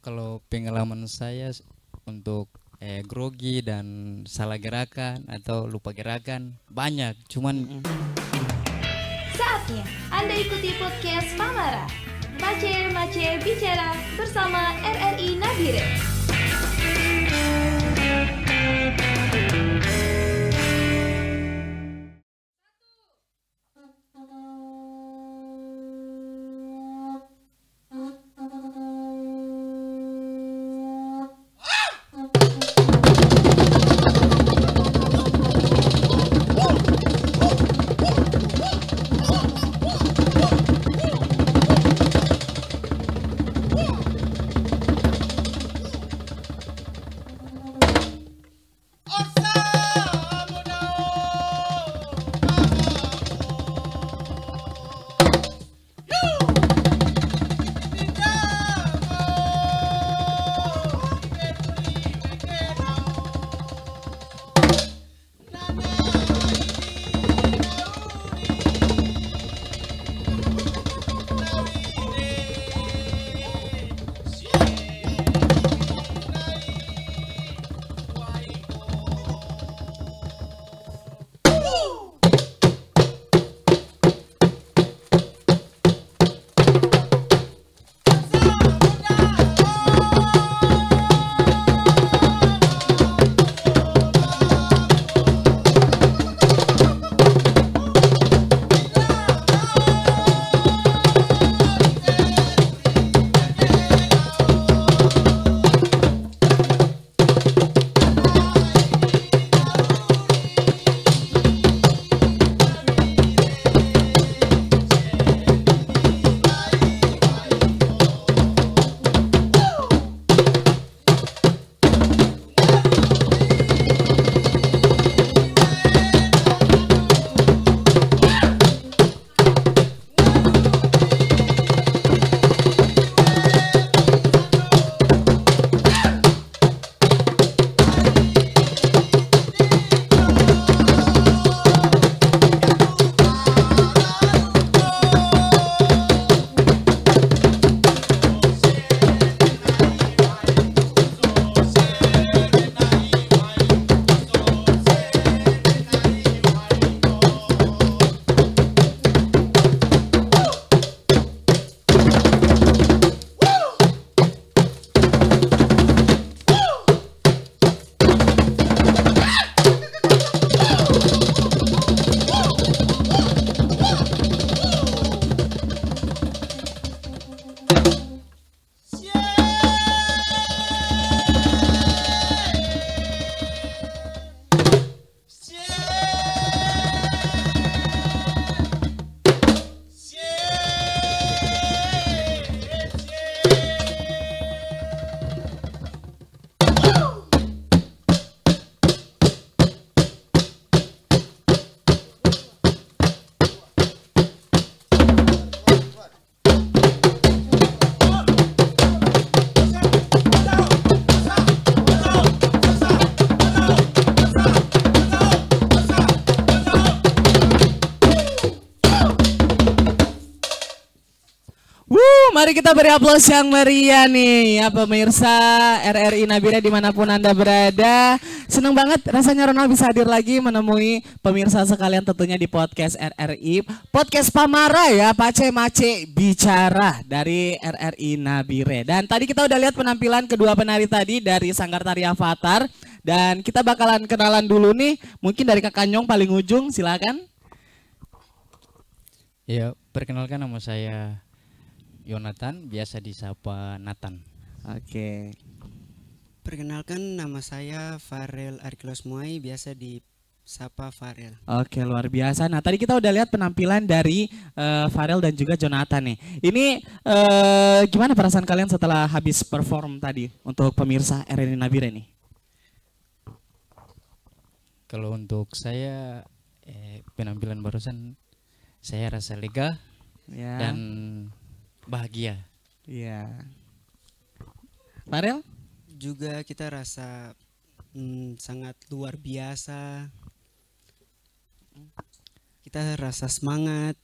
Kalau pengalaman saya untuk grogi dan salah gerakan atau lupa gerakan banyak, cuman Saatnya Anda ikuti podcast Pamara. Mace bicara bersama RRI Nabire. Mari kita beri aplaus yang meriah nih ya pemirsa RRI Nabire dimanapun Anda berada. Senang banget rasanya Ronald bisa hadir lagi menemui pemirsa sekalian tentunya di podcast RRI. Podcast Pamara ya, Mace bicara dari RRI Nabire. Dan tadi kita udah lihat penampilan kedua penari tadi dari Sanggar Tari Avatar. Dan kita bakalan kenalan dulu nih, mungkin dari Kak Kanyong paling ujung, silakan. ya perkenalkan, nama saya Yonatan, biasa disapa Nathan. Oke. Perkenalkan, nama saya Farel Arkilos Muai, biasa disapa Farel. Oke, luar biasa. Nah, tadi kita udah lihat penampilan dari Farel dan juga Jonathan nih. Ini gimana perasaan kalian setelah habis perform tadi untuk pemirsa RRI Nabire nih? Kalau untuk saya penampilan barusan saya rasa lega Ya. dan bahagia. Iya. Farel? Juga kita rasa sangat luar biasa. Kita rasa semangat.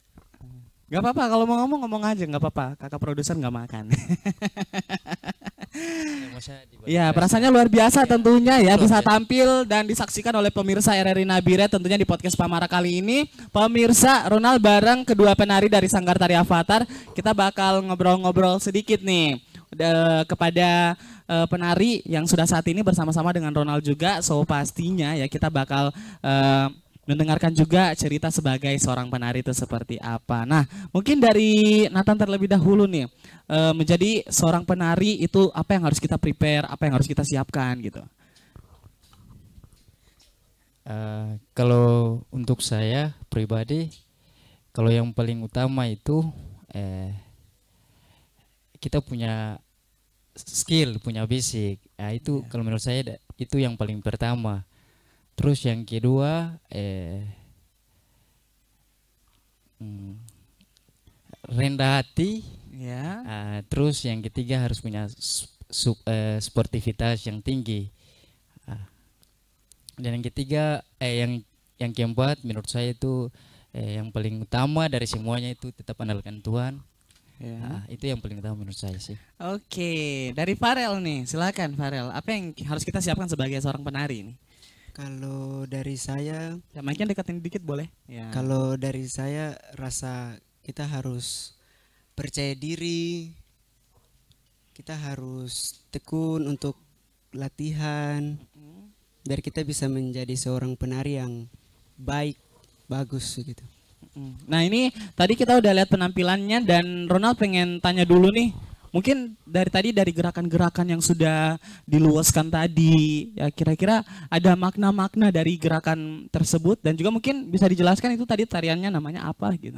Gak apa-apa, kalau mau ngomong aja, gak apa-apa. Kakak produser gak makan. sama saya di Ya, Bandung. perasaannya luar biasa tentunya ya, Luar bisa biasa. tampil dan disaksikan oleh pemirsa RRI Nabire tentunya di podcast Pamara kali ini. Pemirsa, Ronald bareng kedua penari dari Sanggar Tari Avatar, kita bakal ngobrol-ngobrol sedikit nih kepada penari yang sudah saat ini bersama-sama dengan Ronald juga. So pastinya ya kita bakal mendengarkan juga cerita sebagai seorang penari itu seperti apa. Nah, mungkin dari Nathan terlebih dahulu nih, menjadi seorang penari itu apa yang harus kita prepare, apa yang harus kita siapkan gitu. Kalau untuk saya pribadi, kalau yang paling utama itu kita punya skill, punya basic. Itu kalau menurut saya itu yang paling pertama. Terus yang kedua rendah hati. Ya. Terus yang ketiga harus punya sportivitas yang tinggi. Dan yang ketiga yang keempat menurut saya itu yang paling utama dari semuanya itu tetap andalkan Tuhan. Ya. Itu yang paling utama menurut saya sih. Oke, dari Farel nih, silakan Farel. Apa yang harus kita siapkan sebagai seorang penari ini? Kalau dari saya, Ya, mungkin dekatin dikit boleh. Ya. kalau dari saya rasa kita harus percaya diri, kita harus tekun untuk latihan, biar kita bisa menjadi seorang penari yang baik, bagus gitu. Nah, ini tadi kita udah lihat penampilannya dan Ronald pengen tanya dulu nih. Mungkin dari gerakan-gerakan yang sudah diluaskan tadi, ya kira-kira ada makna-makna dari gerakan tersebut dan juga mungkin bisa dijelaskan itu tadi tariannya namanya apa gitu.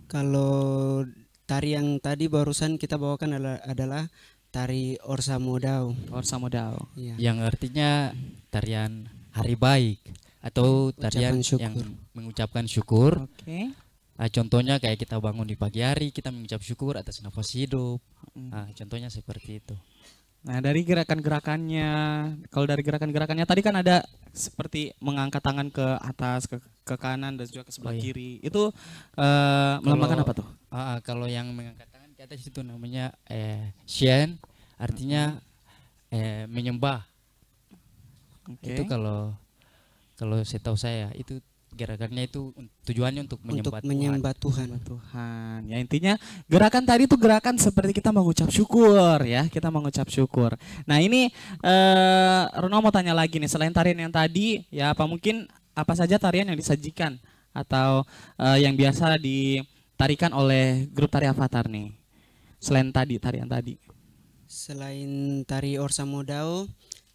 Kalau tari yang tadi barusan kita bawakan adalah tari Orsa Modau. Orsa Modau. Iya. Yang artinya tarian hari baik atau tarian Ucapan syukur. yang mengucapkan syukur. Oke. Contohnya kayak kita bangun di pagi hari, kita mengucap syukur atas nafas hidup. Contohnya seperti itu. Nah, dari gerakan-gerakannya, kalau dari gerakan-gerakannya tadi kan ada seperti mengangkat tangan ke atas, ke kanan dan juga ke sebelah Oh, iya. kiri. Itu melambangkan apa tuh? Kalau yang mengangkat tangan ke atas itu namanya Shen, artinya menyembah. Oke. Itu kalau setahu saya itu gerakannya itu tujuannya untuk Untuk menyembah menyembah Tuhan. Sama Tuhan. Ya intinya gerakan tadi itu gerakan seperti kita mengucap syukur ya, kita mengucap syukur. Nah, ini Ronald mau tanya lagi nih, selain tarian yang tadi ya apa saja tarian yang disajikan atau yang biasa ditarikan oleh grup tari Avatar nih. Selain tadi tarian tadi. Selain tari Orsa Modau,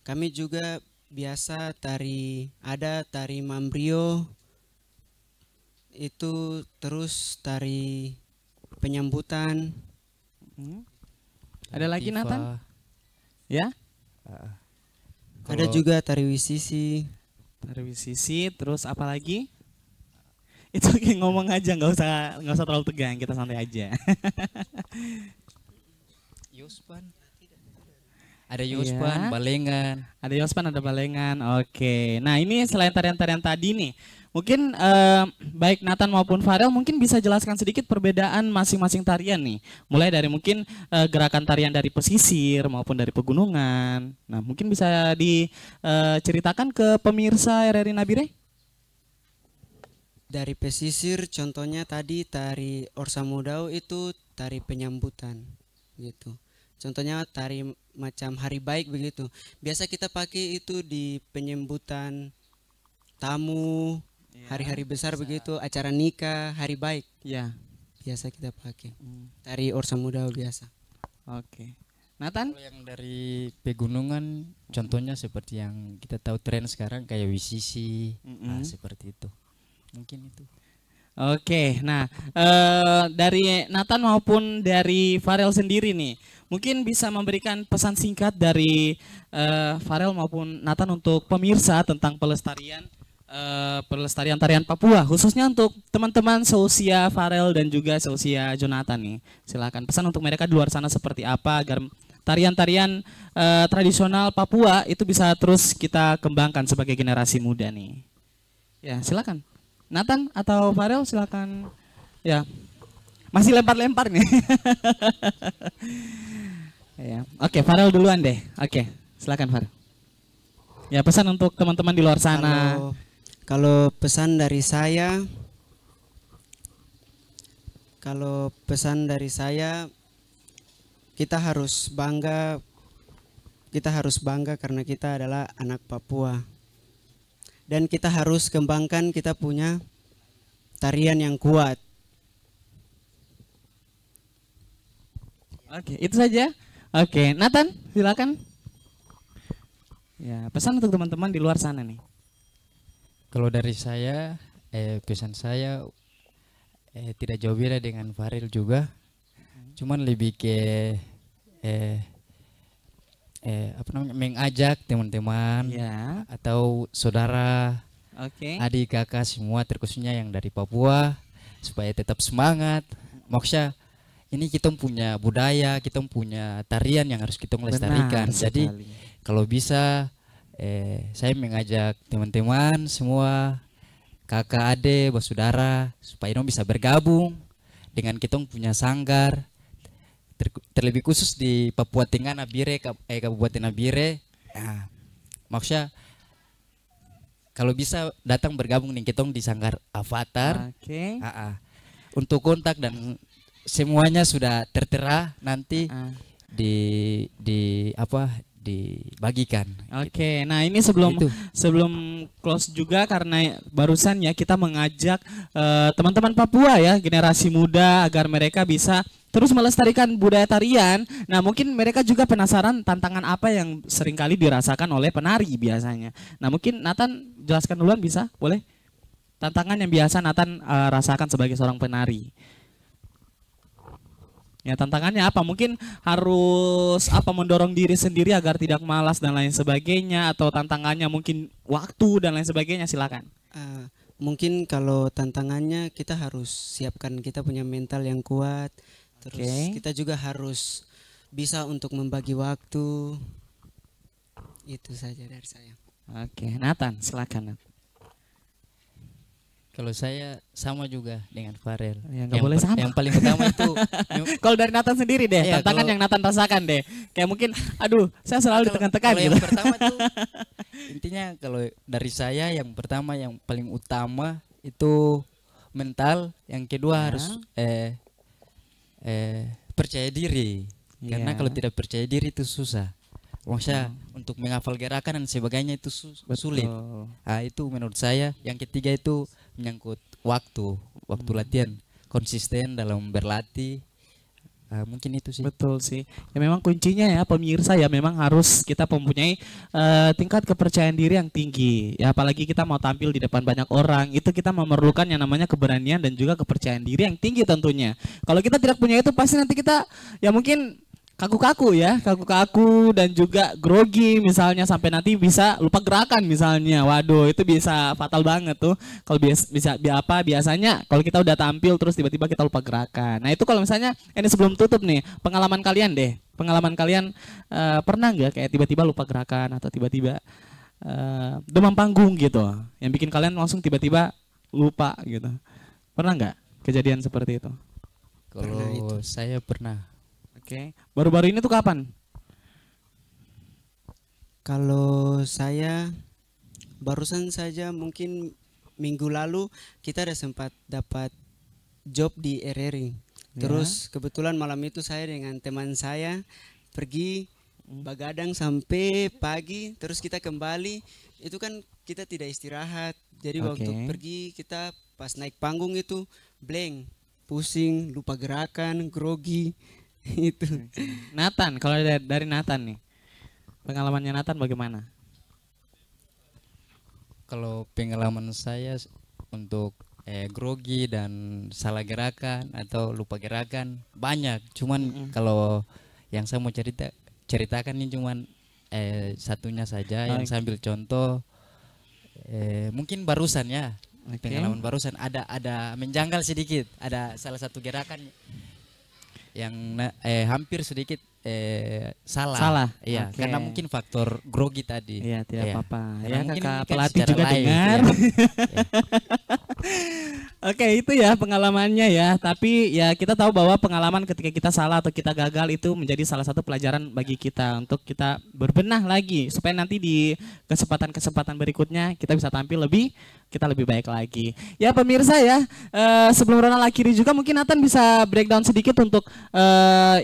kami juga biasa ada tari Mambrio, itu terus tari penyambutan, Ada lagi Tifa. Nathan? Ya? ada Kalau- juga tari Wisisi. Tari Wisisi, terus apa lagi? Itu kayak ngomong aja, nggak usah terlalu tegang, kita santai aja. Yospan. Ada Yospan, Iya. Balengan. Ada Yospan, ada Balengan. Oke. Nah, ini selain tarian-tarian tadi nih, mungkin baik Nathan maupun Farel mungkin bisa jelaskan sedikit perbedaan masing-masing tarian nih. Mulai dari mungkin gerakan tarian dari pesisir maupun dari pegunungan. Nah, mungkin bisa diceritakan ke pemirsa RRI Nabire? Dari pesisir contohnya tadi tari Orsa Modau itu tari penyambutan gitu. Contohnya tari macam hari baik begitu. Biasa kita pakai itu di penyambutan tamu, hari-hari besar begitu, acara nikah, hari baik. Ya. Biasa kita pakai. Tari Orsa Modau biasa. Oke. Nathan? Kalau yang dari pegunungan, contohnya seperti yang kita tahu tren sekarang kayak Wisisi, seperti itu. Mungkin itu. Oke, nah dari Nathan maupun dari Farel sendiri nih, mungkin bisa memberikan pesan singkat dari Farel maupun Nathan untuk pemirsa tentang pelestarian tarian Papua, khususnya untuk teman-teman seusia Farel dan juga seusia Jonathan nih. Silakan pesan untuk mereka di luar sana seperti apa agar tarian-tarian tradisional Papua itu bisa terus kita kembangkan sebagai generasi muda nih. Ya, silakan. Nathan atau Farel silakan. Ya. Masih lempar-lempar nih. Ya. Oke, Farel duluan deh. Oke, silakan Farel. Ya, pesan untuk teman-teman di luar sana. Kalau pesan dari saya, kalau pesan dari saya, kita harus bangga karena kita adalah anak Papua. Dan kita harus kembangkan kita punya tarian yang kuat. Oke, itu saja. Oke, Nathan, silakan. Ya, pesan untuk teman-teman di luar sana nih. Kalau dari saya, pesan saya tidak jauh beda dengan Faril juga, cuman lebih ke apa namanya, mengajak teman-teman Ya. atau saudara, Oke. adik kakak semua, terkhususnya yang dari Papua, supaya tetap semangat. Maksudnya ini kita punya budaya, kita punya tarian yang harus kita lestarikan. Benar Jadi sekali. kalau bisa saya mengajak teman-teman semua, kakak adik, bersaudara, supaya dong bisa bergabung dengan kita punya sanggar. Terlebih khusus di Papua Tengah Nabire, Kabupaten Nabire. Nah, maksudnya kalau bisa datang bergabung nih kita di sanggar Avatar. Oke. Untuk kontak dan semuanya sudah tertera nanti dibagikan. Oke, nah ini sebelum Itu. close juga karena barusan ya kita mengajak teman-teman Papua ya, generasi muda agar mereka bisa terus melestarikan budaya tarian. Nah, mungkin mereka juga penasaran tantangan apa yang seringkali dirasakan oleh penari biasanya. Nah, mungkin Nathan jelaskan duluan bisa? Boleh? Tantangan yang biasa Nathan rasakan sebagai seorang penari. Ya, tantangannya apa? Mungkin harus mendorong diri sendiri agar tidak malas dan lain sebagainya, atau tantangannya mungkin waktu dan lain sebagainya, silakan. Mungkin kalau tantangannya kita harus siapkan kita punya mental yang kuat. Terus kita juga harus bisa untuk membagi waktu. Itu saja dari saya. Oke, Nathan, silakan. Kalau saya sama juga dengan Farel. Ya, nggak boleh sama. Yang paling utama itu Kalau dari Nathan sendiri deh, Iya, tantangan kalau- yang Nathan rasakan deh. Kayak mungkin, aduh, saya selalu ditekan-tekan kalau gitu. yang pertama tuh intinya kalau dari saya yang pertama yang paling utama itu mental, yang kedua harus percaya diri. Karena Iya. kalau tidak percaya diri itu susah. Maksudnya untuk menghafal gerakan dan sebagainya itu sulit. Betul. Ah, itu menurut saya. Yang ketiga itu menyangkut waktu latihan, konsisten dalam berlatih. Mungkin itu sih. Betul sih. Ya memang kuncinya ya pemirsa ya, memang harus kita mempunyai tingkat kepercayaan diri yang tinggi. Ya apalagi kita mau tampil di depan banyak orang, itu kita memerlukan yang namanya keberanian dan juga kepercayaan diri yang tinggi tentunya. Kalau kita tidak punya itu pasti nanti kita ya mungkin kaku-kaku ya, kaku-kaku dan juga grogi misalnya, sampai nanti bisa lupa gerakan misalnya. Waduh, itu bisa fatal banget tuh. Kalau biasanya kalau kita udah tampil terus tiba-tiba kita lupa gerakan. Nah, itu kalau misalnya ini sebelum tutup nih, pengalaman kalian deh. Pengalaman kalian pernah nggak kayak tiba-tiba lupa gerakan atau tiba-tiba demam panggung gitu, yang bikin kalian langsung tiba-tiba lupa gitu. Pernah nggak kejadian seperti itu? Kalau saya pernah. Oke. Baru-baru ini tuh kapan? Kalau saya barusan saja mungkin minggu lalu kita ada sempat dapat job di RRI. Terus kebetulan malam itu saya dengan teman saya pergi begadang sampai pagi, terus kita kembali. Itu kan kita tidak istirahat. Jadi waktu pergi kita pas naik panggung itu blank, pusing, lupa gerakan, grogi. Itu. Nathan, kalau dari Nathan nih, pengalamannya Nathan bagaimana? Kalau pengalaman saya untuk grogi dan salah gerakan atau lupa gerakan banyak. Cuman kalau yang saya mau ceritakan ini cuman satunya saja yang saya ambil contoh. Mungkin barusan ya, pengalaman barusan ada menjanggal sedikit. Ada salah satu gerakan yang hampir sedikit salah. Iya, karena mungkin faktor grogi tadi. Iya, tidak apa-apa. Karena Ya, mungkin kakak ini kan pelatih secara juga live, dengar. ya. Oke, itu ya pengalamannya ya. Tapi ya kita tahu bahwa pengalaman ketika kita salah atau kita gagal itu menjadi salah satu pelajaran bagi kita untuk kita berbenah lagi supaya nanti di kesempatan-kesempatan berikutnya kita bisa tampil lebih baik lagi. Ya pemirsa ya, sebelum Ronald akhiri juga mungkin Nathan bisa breakdown sedikit untuk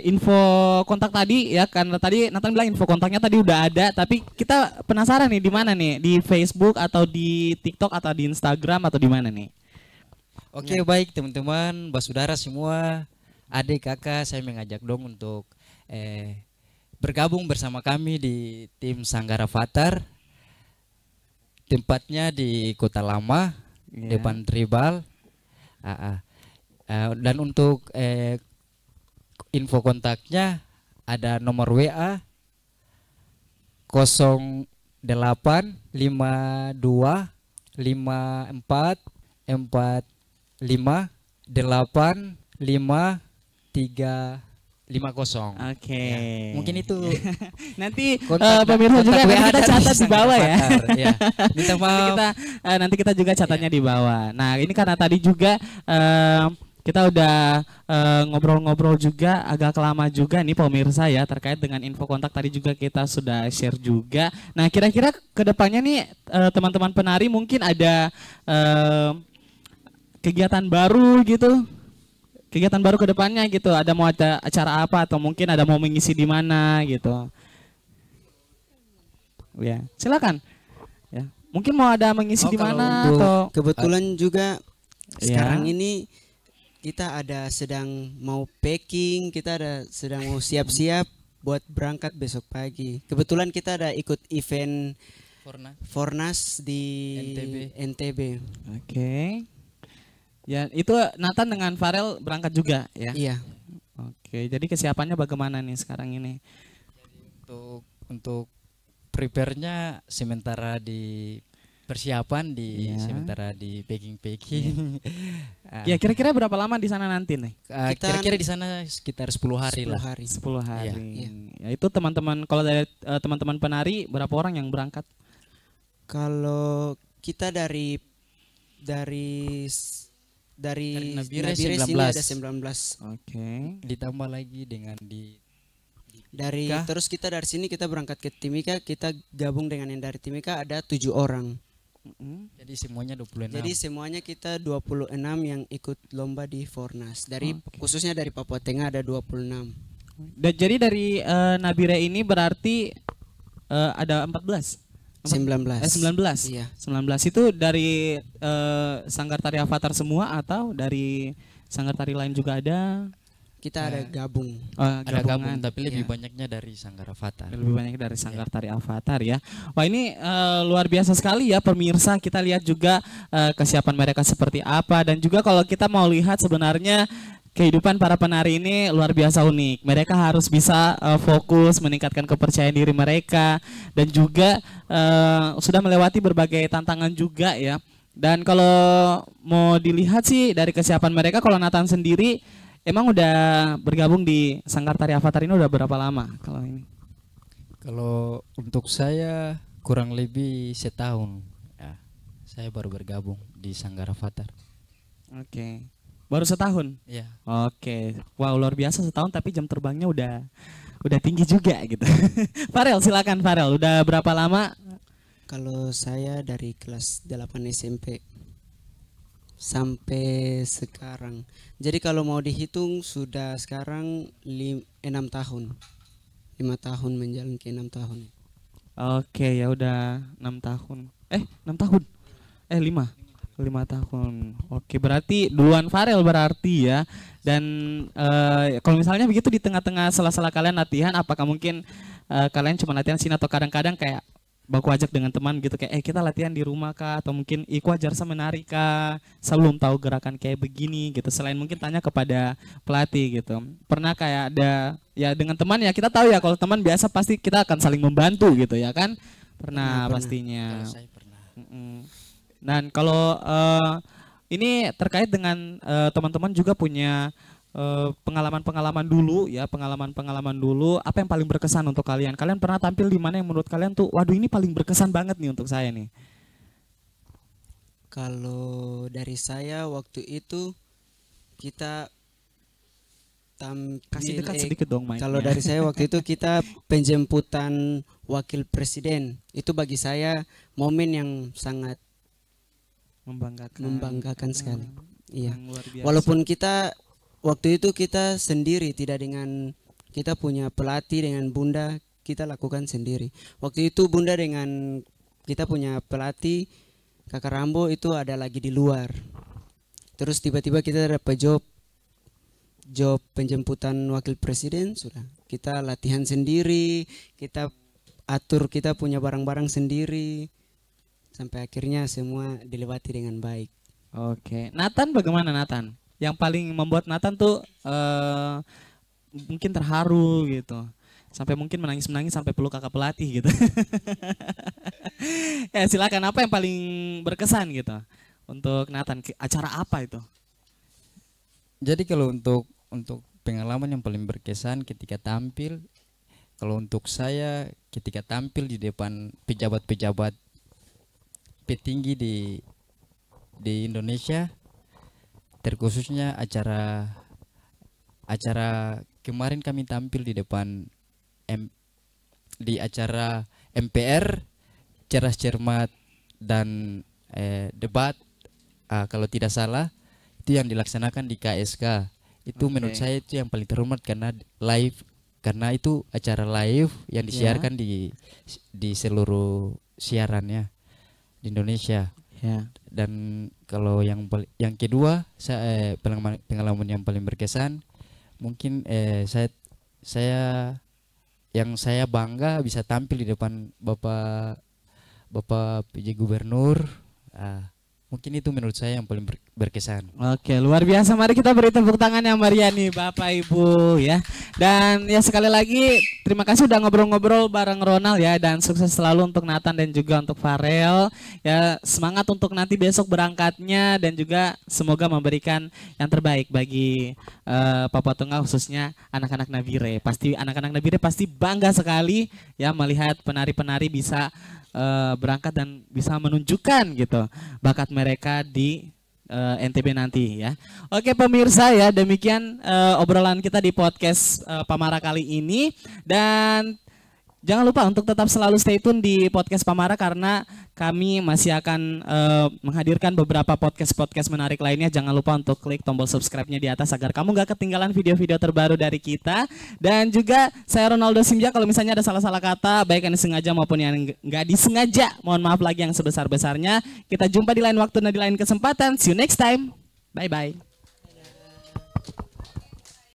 info kontak tadi ya, karena tadi Nathan bilang info kontaknya tadi udah ada, tapi kita penasaran nih di mana nih, di Facebook atau di TikTok atau di Instagram atau di mana nih? Oke, baik teman-teman, basudara semua, adik kakak, saya mengajak dong untuk bergabung bersama kami di tim Sanggara Avatar. Tempatnya di Kota Lama, depan Tribal. Dan untuk info kontaknya ada nomor WA 085254585350. Oke. Ya, mungkin itu nanti kontak- pemirsa juga kontak nanti WA kita dari catat di Sanggara bawah ya. Avatar, ya. Minta maaf. Nanti kita juga catatnya di bawah. Nah ini karena tadi juga kita udah ngobrol-ngobrol juga agak lama juga nih pemirsa ya terkait dengan info kontak tadi juga kita sudah share juga. Nah kira-kira kedepannya nih teman-teman penari mungkin ada kegiatan baru gitu. Kegiatan baru ke depannya gitu, ada mau ada acara apa atau mungkin ada mau mengisi di mana gitu. Ya, silakan. Ya, mungkin mau ada mengisi di kalau mana untuk atau Kebetulan juga Ya. sekarang ini kita ada sedang mau packing, kita ada sedang mau siap-siap buat berangkat besok pagi. Kebetulan kita ada ikut event Fornas di NTB. Oke. Ya, itu Nathan dengan Farel berangkat juga ya. Iya. Oke, jadi kesiapannya bagaimana nih sekarang ini? Untuk prepare-nya sementara di persiapan Iya. sementara di packing. Ya, kira-kira berapa lama di sana nanti nih? Kita- Kira-kira di sana sekitar 10 hari 10 lah. hari. 10 hari. Iya. Ya, itu teman-teman kalau dari teman-teman penari berapa orang yang berangkat? Kalau kita dari Nabire sini 19. ada 19. Oke. Ditambah lagi dengan di Dari Timika. terus kita dari sini kita berangkat ke Timika, kita gabung dengan yang dari Timika ada 7 orang. jadi semuanya 26. Jadi semuanya kita 26 yang ikut lomba di Fornas. Dari khususnya dari Papua Tengah ada 26. Jadi dari Nabire ini berarti ada 14. 19. 19. Iya. 19 itu dari Sanggar Tari Avatar semua atau dari Sanggar Tari lain juga ada? Kita ada gabung. ada gabung Gabungan. tapi lebih Iya. banyaknya dari Sanggara Avatar. Lebih banyak dari Sanggar Tari Avatar ya. Wah ini luar biasa sekali ya pemirsa. Kita lihat juga kesiapan mereka seperti apa dan juga kalau kita mau lihat sebenarnya kehidupan para penari ini luar biasa unik. Mereka harus bisa fokus meningkatkan kepercayaan diri mereka dan juga sudah melewati berbagai tantangan juga ya. Dan kalau mau dilihat sih dari kesiapan mereka, kalau Nathan sendiri emang udah bergabung di Sanggar Tari Avatar ini udah berapa lama kalau ini? Kalau untuk saya kurang lebih setahun. Ya, saya baru bergabung di Sanggara Avatar. Oke. Baru setahun. Ya. Oke. Wow, luar biasa setahun tapi jam terbangnya udah tinggi juga gitu. Farel silakan Farel. Udah berapa lama? Kalau saya dari kelas 8 SMP sampai sekarang. Jadi kalau mau dihitung sudah sekarang 6 tahun. 5 tahun menjalin ke 6 tahun. Oke, ya udah 6 tahun. 6 tahun. 5 tahun. Oke, berarti duluan Farel berarti ya. Dan kalau misalnya begitu di tengah-tengah sela-sela kalian latihan, apakah mungkin kalian cuma latihan sini atau kadang-kadang kayak baku ajak dengan teman gitu kayak kita latihan di rumah kah atau mungkin Iko ajarsa menari kah, saya belum tahu gerakan kayak begini gitu, selain mungkin tanya kepada pelatih gitu. Pernah kayak ada ya dengan teman ya, kita tahu ya kalau teman biasa pasti kita akan saling membantu gitu ya kan, pernah pastinya. Kalau saya pernah. Dan kalau ini terkait dengan teman-teman juga punya pengalaman-pengalaman dulu ya, pengalaman-pengalaman dulu, apa yang paling berkesan untuk kalian? Kalian pernah tampil di mana yang menurut kalian tuh, waduh ini paling berkesan banget nih untuk saya nih. Kalau dari saya waktu itu kita Kasih tampil dekat sedikit dong mic-nya. kalau dari saya waktu itu kita penjemputan wakil presiden. Itu bagi saya momen yang sangat membanggakan sekali. Iya. Yang luar biasa. Walaupun kita waktu itu kita sendiri, tidak dengan kita punya pelatih dengan Bunda, kita lakukan sendiri. Waktu itu Bunda dengan kita punya pelatih Kakak Rambo itu ada lagi di luar. Terus tiba-tiba kita dapat job penjemputan wakil presiden, sudah kita latihan sendiri, kita atur, kita punya barang-barang sendiri, sampai akhirnya semua dilewati dengan baik. Oke, Nathan bagaimana Nathan? Yang paling membuat Nathan tuh mungkin terharu gitu, sampai mungkin menangis sampai peluk kakak pelatih gitu. Ya silakan, apa yang paling berkesan gitu untuk Nathan? Acara apa itu? Jadi kalau untuk pengalaman yang paling berkesan ketika tampil, kalau untuk saya ketika tampil di depan pejabat-pejabat petinggi di Indonesia, terkhususnya acara kemarin kami tampil di depan di acara MPR, cerdas cermat dan debat, kalau tidak salah itu yang dilaksanakan di KSK. Itu menurut saya itu yang paling terhormat karena live, karena itu acara live yang disiarkan di seluruh siarannya di Indonesia. Dan kalau yang kedua, pengalaman yang paling berkesan mungkin saya bangga bisa tampil di depan Bapak PJ Gubernur. Mungkin itu menurut saya yang paling berkesan. Oke, luar biasa. Mari kita beri tepuk tangan yang meriah nih Bapak Ibu ya. Dan ya sekali lagi terima kasih udah ngobrol-ngobrol bareng Ronald ya, dan sukses selalu untuk Nathan dan juga untuk Farel. Ya, semangat untuk nanti besok berangkatnya dan juga semoga memberikan yang terbaik bagi Papua Tengah, khususnya anak-anak Nabire. Pasti anak-anak Nabire pasti bangga sekali ya melihat penari-penari bisa berangkat dan bisa menunjukkan gitu bakat mereka di NTB nanti ya. Oke pemirsa ya, demikian obrolan kita di podcast Pamara kali ini, dan jangan lupa untuk tetap selalu stay tune di podcast Pamara karena kami masih akan menghadirkan beberapa podcast menarik lainnya. Jangan lupa untuk klik tombol subscribe-nya di atas agar kamu gak ketinggalan video-video terbaru dari kita. Dan juga saya Ronaldo Simja, kalau misalnya ada salah-salah kata baik yang disengaja maupun yang nggak disengaja, mohon maaf lagi yang sebesar-besarnya. Kita jumpa di lain waktu dan di lain kesempatan. See you next time. Bye-bye.